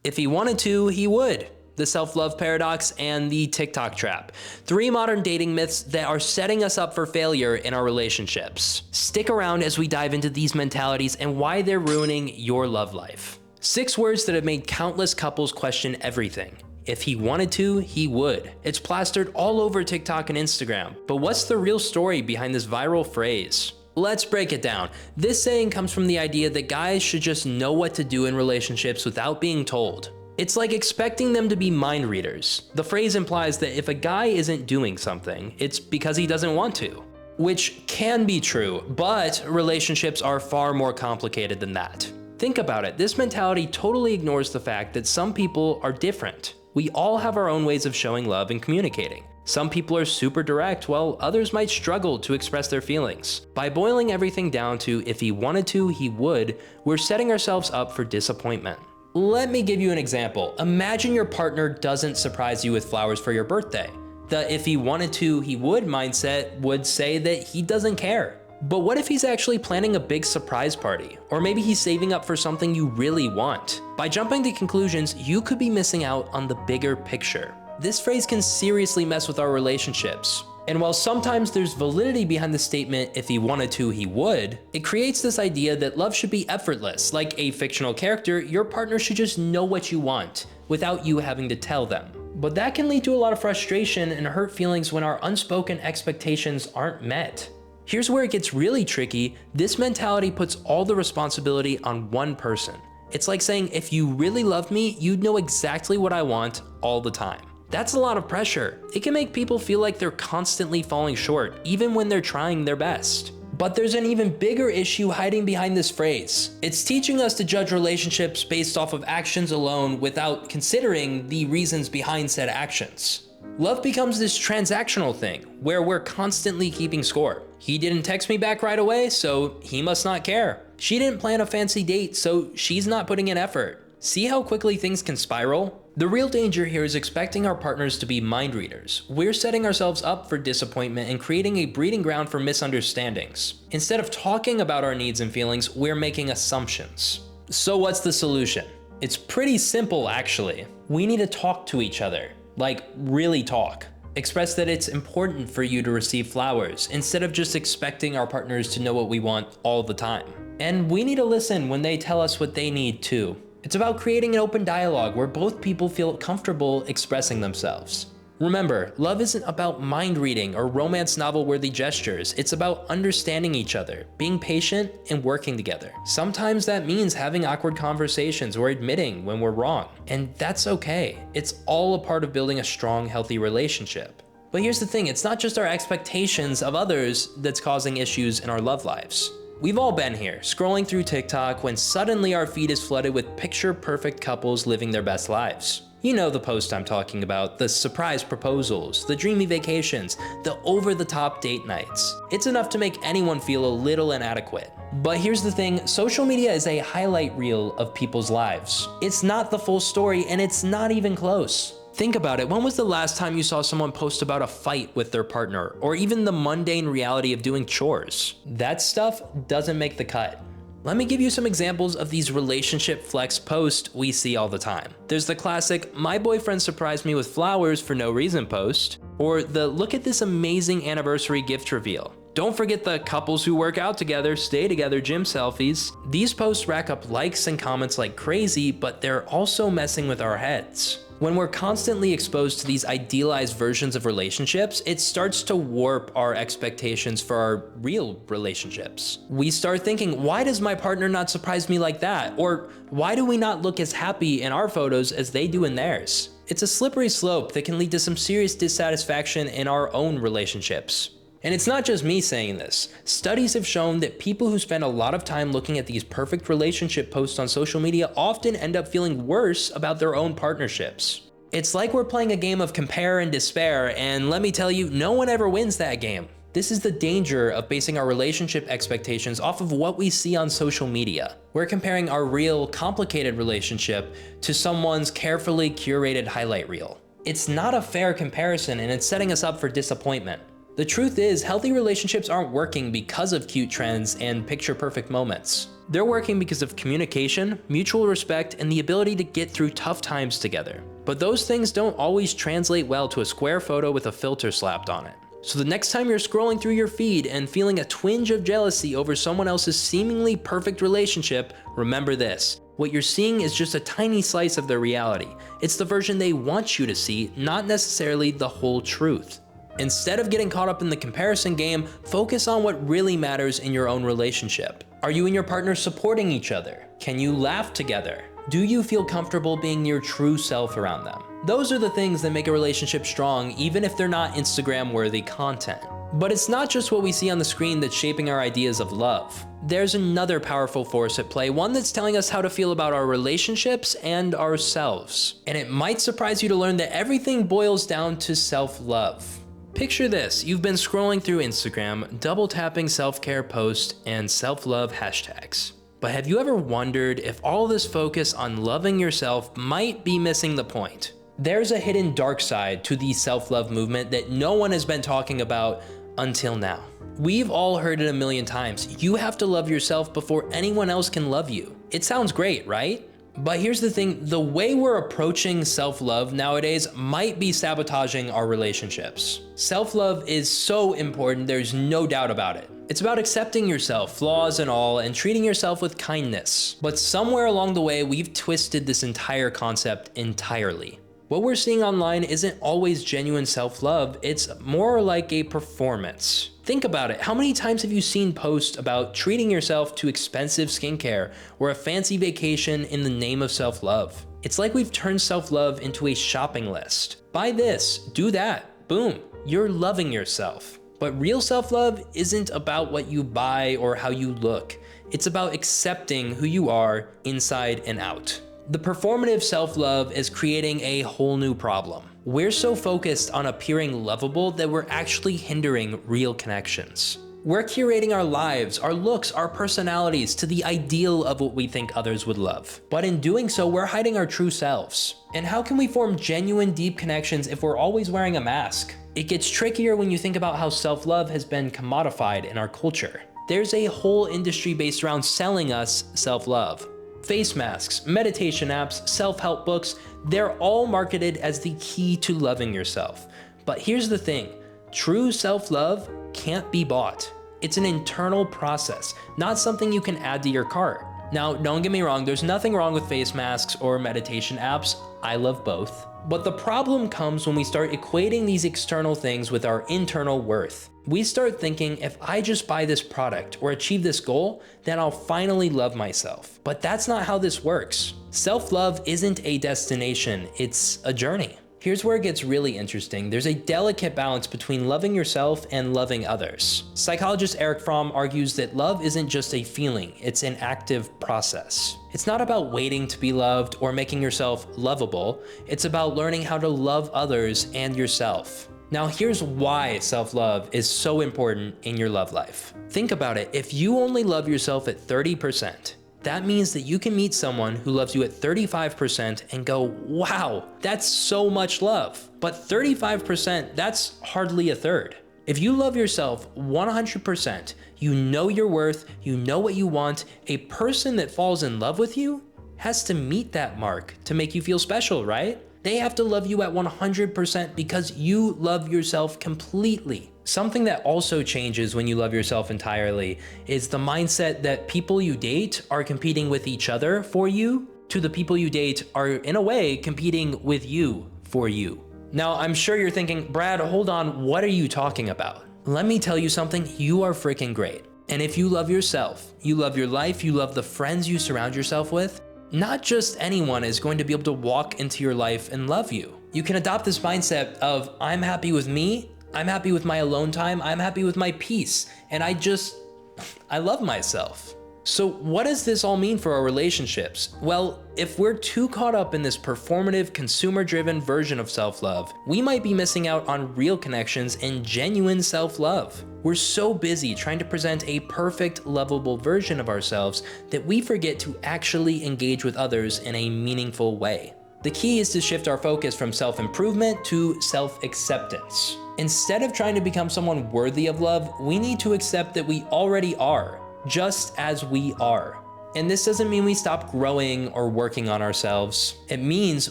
If he wanted to, he would. The self-love paradox and the TikTok trap. 3 modern dating myths that are setting us up for failure in our relationships. Stick around as we dive into these mentalities and why they're ruining your love life. 6 words that have made countless couples question everything. If he wanted to, he would. It's plastered all over TikTok and Instagram. But what's the real story behind this viral phrase? Let's break it down. This saying comes from the idea that guys should just know what to do in relationships without being told. It's like expecting them to be mind readers. The phrase implies that if a guy isn't doing something, it's because he doesn't want to. Which can be true, but relationships are far more complicated than that. Think about it, this mentality totally ignores the fact that some people are different. We all have our own ways of showing love and communicating. Some people are super direct, while others might struggle to express their feelings. By boiling everything down to if he wanted to, he would, we're setting ourselves up for disappointment. Let me give you an example. Imagine your partner doesn't surprise you with flowers for your birthday. The if he wanted to, he would mindset would say that he doesn't care. But what if he's actually planning a big surprise party? Or maybe he's saving up for something you really want? By jumping to conclusions, you could be missing out on the bigger picture. This phrase can seriously mess with our relationships. And while sometimes there's validity behind the statement, if he wanted to, he would, it creates this idea that love should be effortless. Like a fictional character, your partner should just know what you want, without you having to tell them. But that can lead to a lot of frustration and hurt feelings when our unspoken expectations aren't met. Here's where it gets really tricky. This mentality puts all the responsibility on one person. It's like saying, if you really loved me, you'd know exactly what I want all the time. That's a lot of pressure. It can make people feel like they're constantly falling short, even when they're trying their best. But there's an even bigger issue hiding behind this phrase. It's teaching us to judge relationships based off of actions alone without considering the reasons behind said actions. Love becomes this transactional thing where we're constantly keeping score. He didn't text me back right away, so he must not care. She didn't plan a fancy date, so she's not putting in effort. See how quickly things can spiral? The real danger here is expecting our partners to be mind readers. We're setting ourselves up for disappointment and creating a breeding ground for misunderstandings. Instead of talking about our needs and feelings, we're making assumptions. So what's the solution? It's pretty simple, actually. We need to talk to each other. Like, really talk. Express that it's important for you to receive flowers, instead of just expecting our partners to know what we want all the time. And we need to listen when they tell us what they need too. It's about creating an open dialogue where both people feel comfortable expressing themselves. Remember, love isn't about mind reading or romance novel-worthy gestures. It's about understanding each other, being patient, and working together. Sometimes that means having awkward conversations or admitting when we're wrong. And that's okay. It's all a part of building a strong, healthy relationship. But here's the thing, it's not just our expectations of others that's causing issues in our love lives. We've all been here, scrolling through TikTok when suddenly our feed is flooded with picture-perfect couples living their best lives. You know the post I'm talking about, the surprise proposals, the dreamy vacations, the over-the-top date nights. It's enough to make anyone feel a little inadequate. But here's the thing, social media is a highlight reel of people's lives. It's not the full story, and it's not even close. Think about it, when was the last time you saw someone post about a fight with their partner, or even the mundane reality of doing chores? That stuff doesn't make the cut. Let me give you some examples of these relationship flex posts we see all the time. There's the classic, my boyfriend surprised me with flowers for no reason post, or the look at this amazing anniversary gift reveal. Don't forget the couples who work out together, stay together gym selfies. These posts rack up likes and comments like crazy, but they're also messing with our heads. When we're constantly exposed to these idealized versions of relationships, it starts to warp our expectations for our real relationships. We start thinking, why does my partner not surprise me like that? Or why do we not look as happy in our photos as they do in theirs? It's a slippery slope that can lead to some serious dissatisfaction in our own relationships. And it's not just me saying this. Studies have shown that people who spend a lot of time looking at these perfect relationship posts on social media often end up feeling worse about their own partnerships. It's like we're playing a game of compare and despair, and let me tell you, no one ever wins that game. This is the danger of basing our relationship expectations off of what we see on social media. We're comparing our real, complicated relationship to someone's carefully curated highlight reel. It's not a fair comparison, and it's setting us up for disappointment. The truth is, healthy relationships aren't working because of cute trends and picture-perfect moments. They're working because of communication, mutual respect, and the ability to get through tough times together. But those things don't always translate well to a square photo with a filter slapped on it. So the next time you're scrolling through your feed and feeling a twinge of jealousy over someone else's seemingly perfect relationship, remember this. What you're seeing is just a tiny slice of their reality. It's the version they want you to see, not necessarily the whole truth. Instead of getting caught up in the comparison game, focus on what really matters in your own relationship. Are you and your partner supporting each other? Can you laugh together? Do you feel comfortable being your true self around them? Those are the things that make a relationship strong, even if they're not Instagram-worthy content. But it's not just what we see on the screen that's shaping our ideas of love. There's another powerful force at play, one that's telling us how to feel about our relationships and ourselves. And it might surprise you to learn that everything boils down to self-love. Picture this, you've been scrolling through Instagram, double tapping self-care posts and self-love hashtags. But have you ever wondered if all this focus on loving yourself might be missing the point? There's a hidden dark side to the self-love movement that no one has been talking about until now. We've all heard it a million times. You have to love yourself before anyone else can love you. It sounds great, right? But here's the thing, the way we're approaching self-love nowadays might be sabotaging our relationships. Self-love is so important, there's no doubt about it. It's about accepting yourself, flaws and all, and treating yourself with kindness. But somewhere along the way, we've twisted this entire concept entirely. What we're seeing online isn't always genuine self-love, it's more like a performance. Think about it, how many times have you seen posts about treating yourself to expensive skincare or a fancy vacation in the name of self-love? It's like we've turned self-love into a shopping list. Buy this, do that, boom, you're loving yourself. But real self-love isn't about what you buy or how you look. It's about accepting who you are inside and out. The performative self-love is creating a whole new problem. We're so focused on appearing lovable that we're actually hindering real connections. We're curating our lives, our looks, our personalities to the ideal of what we think others would love. But in doing so, we're hiding our true selves. And how can we form genuine, deep connections if we're always wearing a mask? It gets trickier when you think about how self-love has been commodified in our culture. There's a whole industry based around selling us self-love. Face masks, meditation apps, self-help books, they're all marketed as the key to loving yourself. But here's the thing, true self-love can't be bought. It's an internal process, not something you can add to your cart. Now, don't get me wrong, there's nothing wrong with face masks or meditation apps. I love both. But the problem comes when we start equating these external things with our internal worth. We start thinking, if I just buy this product or achieve this goal, then I'll finally love myself. But that's not how this works. Self-love isn't a destination, it's a journey. Here's where it gets really interesting. There's a delicate balance between loving yourself and loving others. Psychologist Eric Fromm argues that love isn't just a feeling, it's an active process. It's not about waiting to be loved or making yourself lovable. It's about learning how to love others and yourself. Now here's why self-love is so important in your love life. Think about it, if you only love yourself at 30%, that means that you can meet someone who loves you at 35% and go, wow, that's so much love. But 35%, that's hardly a third. If you love yourself 100%, you know your worth, you know what you want, a person that falls in love with you has to meet that mark to make you feel special, right? They have to love you at 100% because you love yourself completely. Something that also changes when you love yourself entirely is the mindset that people you date are competing with each other for you, to the people you date are in a way competing with you for you. Now, I'm sure you're thinking, Brad, hold on, what are you talking about? Let me tell you something, you are freaking great. And if you love yourself, you love your life, you love the friends you surround yourself with, not just anyone is going to be able to walk into your life and love you. You can adopt this mindset of, I'm happy with me, I'm happy with my alone time, I'm happy with my peace, and I love myself. So what does this all mean for our relationships? Well, if we're too caught up in this performative, consumer-driven version of self-love, we might be missing out on real connections and genuine self-love. We're so busy trying to present a perfect, lovable version of ourselves that we forget to actually engage with others in a meaningful way. The key is to shift our focus from self-improvement to self-acceptance. Instead of trying to become someone worthy of love, we need to accept that we already are, just as we are. And this doesn't mean we stop growing or working on ourselves. It means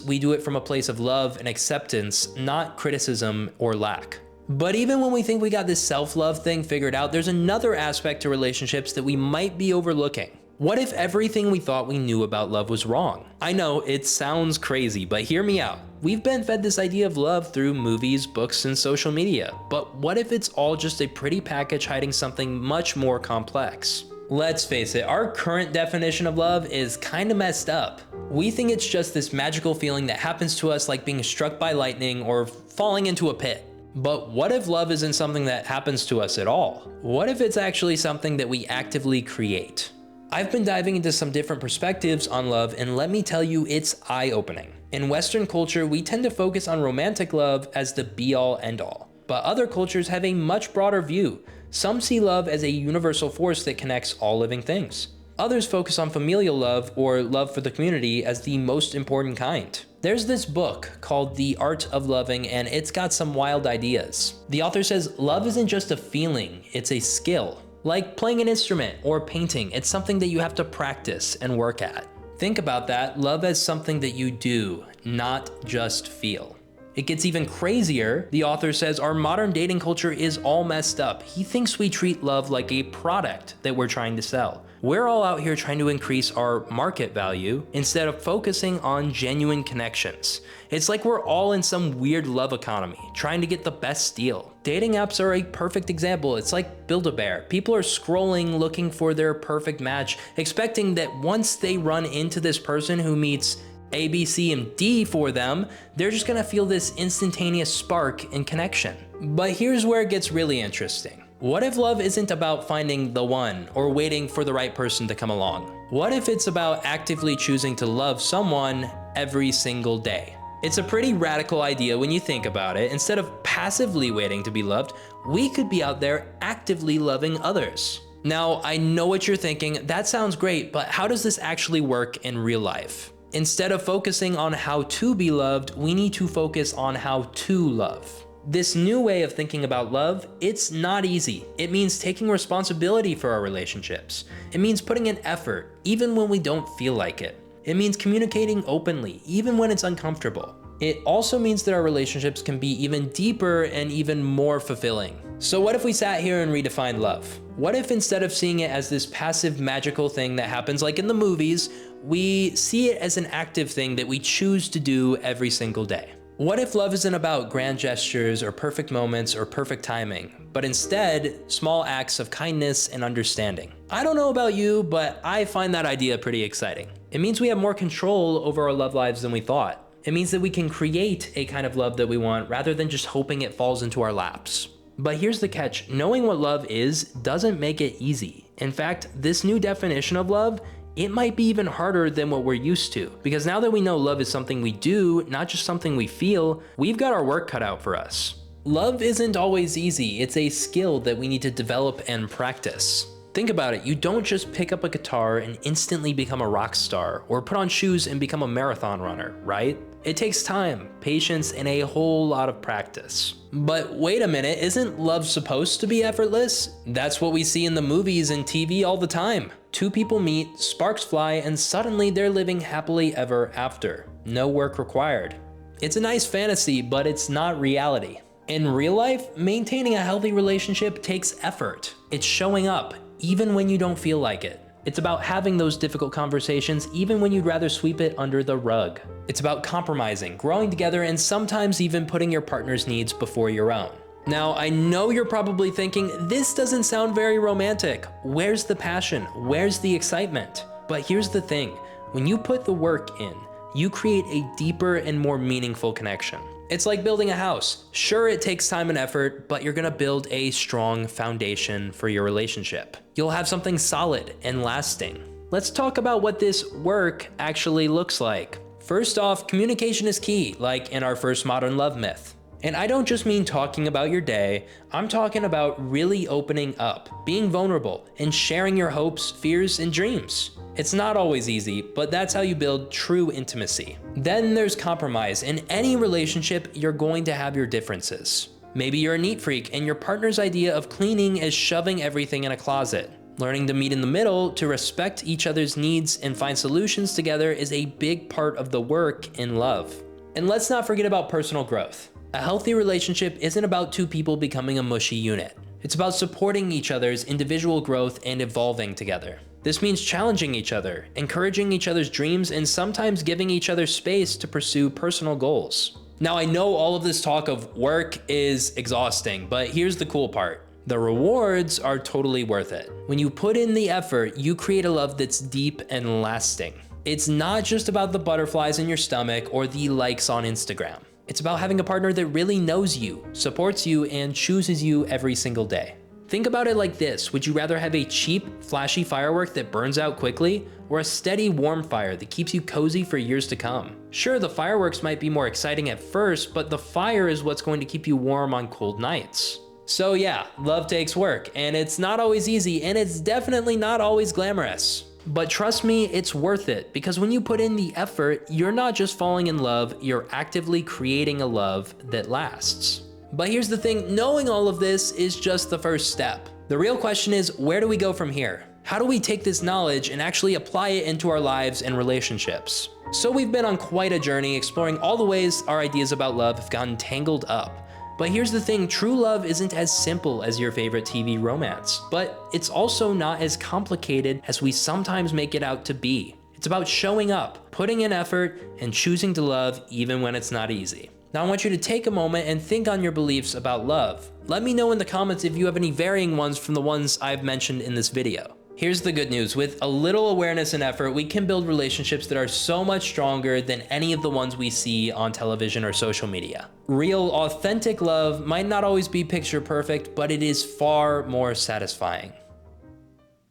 we do it from a place of love and acceptance, not criticism or lack. But even when we think we got this self-love thing figured out, there's another aspect to relationships that we might be overlooking. What if everything we thought we knew about love was wrong? I know it sounds crazy, but hear me out. We've been fed this idea of love through movies, books, and social media. But what if it's all just a pretty package hiding something much more complex? Let's face it, our current definition of love is kinda messed up. We think it's just this magical feeling that happens to us like being struck by lightning or falling into a pit. But what if love isn't something that happens to us at all? What if it's actually something that we actively create? I've been diving into some different perspectives on love, and let me tell you, it's eye-opening. In Western culture, we tend to focus on romantic love as the be-all, end-all. But other cultures have a much broader view. Some see love as a universal force that connects all living things. Others focus on familial love or love for the community as the most important kind. There's this book called The Art of Loving, and it's got some wild ideas. The author says love isn't just a feeling, it's a skill. Like playing an instrument or painting, it's something that you have to practice and work at. Think about that, love as something that you do, not just feel. It gets even crazier. The author says our modern dating culture is all messed up. He thinks we treat love like a product that we're trying to sell. We're all out here trying to increase our market value instead of focusing on genuine connections. It's like we're all in some weird love economy, trying to get the best deal. Dating apps are a perfect example. It's like Build-A-Bear. People are scrolling looking for their perfect match, expecting that once they run into this person who meets A, B, C, and D for them, they're just gonna feel this instantaneous spark and connection. But here's where it gets really interesting. What if love isn't about finding the one or waiting for the right person to come along? What if it's about actively choosing to love someone every single day? It's a pretty radical idea when you think about it. Instead of passively waiting to be loved, we could be out there actively loving others. Now, I know what you're thinking, that sounds great, but how does this actually work in real life? Instead of focusing on how to be loved, we need to focus on how to love. This new way of thinking about love, it's not easy. It means taking responsibility for our relationships. It means putting in effort, even when we don't feel like it. It means communicating openly, even when it's uncomfortable. It also means that our relationships can be even deeper and even more fulfilling. So what if we sat here and redefined love? What if instead of seeing it as this passive magical thing that happens like in the movies, we see it as an active thing that we choose to do every single day? What if love isn't about grand gestures or perfect moments or perfect timing, but instead small acts of kindness and understanding? I don't know about you, but I find that idea pretty exciting. It means we have more control over our love lives than we thought. It means that we can create a kind of love that we want rather than just hoping it falls into our laps. But here's the catch, knowing what love is doesn't make it easy. In fact, this new definition of love, it might be even harder than what we're used to. Because now that we know love is something we do, not just something we feel, we've got our work cut out for us. Love isn't always easy, it's a skill that we need to develop and practice. Think about it, you don't just pick up a guitar and instantly become a rock star, or put on shoes and become a marathon runner, right? It takes time, patience, and a whole lot of practice. But wait a minute, isn't love supposed to be effortless? That's what we see in the movies and TV all the time. Two people meet, sparks fly, and suddenly they're living happily ever after. No work required. It's a nice fantasy, but it's not reality. In real life, maintaining a healthy relationship takes effort. It's showing up, even when you don't feel like it. It's about having those difficult conversations even when you'd rather sweep it under the rug. It's about compromising, growing together, and sometimes even putting your partner's needs before your own. Now, I know you're probably thinking, this doesn't sound very romantic. Where's the passion? Where's the excitement? But here's the thing, when you put the work in, you create a deeper and more meaningful connection. It's like building a house. Sure, it takes time and effort, but you're gonna build a strong foundation for your relationship. You'll have something solid and lasting. Let's talk about what this work actually looks like. First off, communication is key, like in our first modern love myth. And I don't just mean talking about your day, I'm talking about really opening up, being vulnerable, and sharing your hopes, fears, and dreams. It's not always easy, but that's how you build true intimacy. Then there's compromise. In any relationship, you're going to have your differences. Maybe you're a neat freak and your partner's idea of cleaning is shoving everything in a closet. Learning to meet in the middle, to respect each other's needs and find solutions together is a big part of the work in love. And let's not forget about personal growth. A healthy relationship isn't about two people becoming a mushy unit. It's about supporting each other's individual growth and evolving together. This means challenging each other, encouraging each other's dreams, and sometimes giving each other space to pursue personal goals. Now, I know all of this talk of work is exhausting, but here's the cool part. The rewards are totally worth it. When you put in the effort, you create a love that's deep and lasting. It's not just about the butterflies in your stomach or the likes on Instagram. It's about having a partner that really knows you, supports you, and chooses you every single day. Think about it like this. Would you rather have a cheap, flashy firework that burns out quickly, or a steady, warm fire that keeps you cozy for years to come? Sure, the fireworks might be more exciting at first, but the fire is what's going to keep you warm on cold nights. So yeah, love takes work, and it's not always easy, and it's definitely not always glamorous. But trust me, it's worth it, because when you put in the effort, you're not just falling in love, you're actively creating a love that lasts. But here's the thing, knowing all of this is just the first step. The real question is, where do we go from here? How do we take this knowledge and actually apply it into our lives and relationships? So we've been on quite a journey exploring all the ways our ideas about love have gotten tangled up. But here's the thing, true love isn't as simple as your favorite TV romance, but it's also not as complicated as we sometimes make it out to be. It's about showing up, putting in effort, and choosing to love even when it's not easy. Now I want you to take a moment and think on your beliefs about love. Let me know in the comments if you have any varying ones from the ones I've mentioned in this video. Here's the good news, with a little awareness and effort, we can build relationships that are so much stronger than any of the ones we see on television or social media. Real, authentic love might not always be picture perfect, but it is far more satisfying.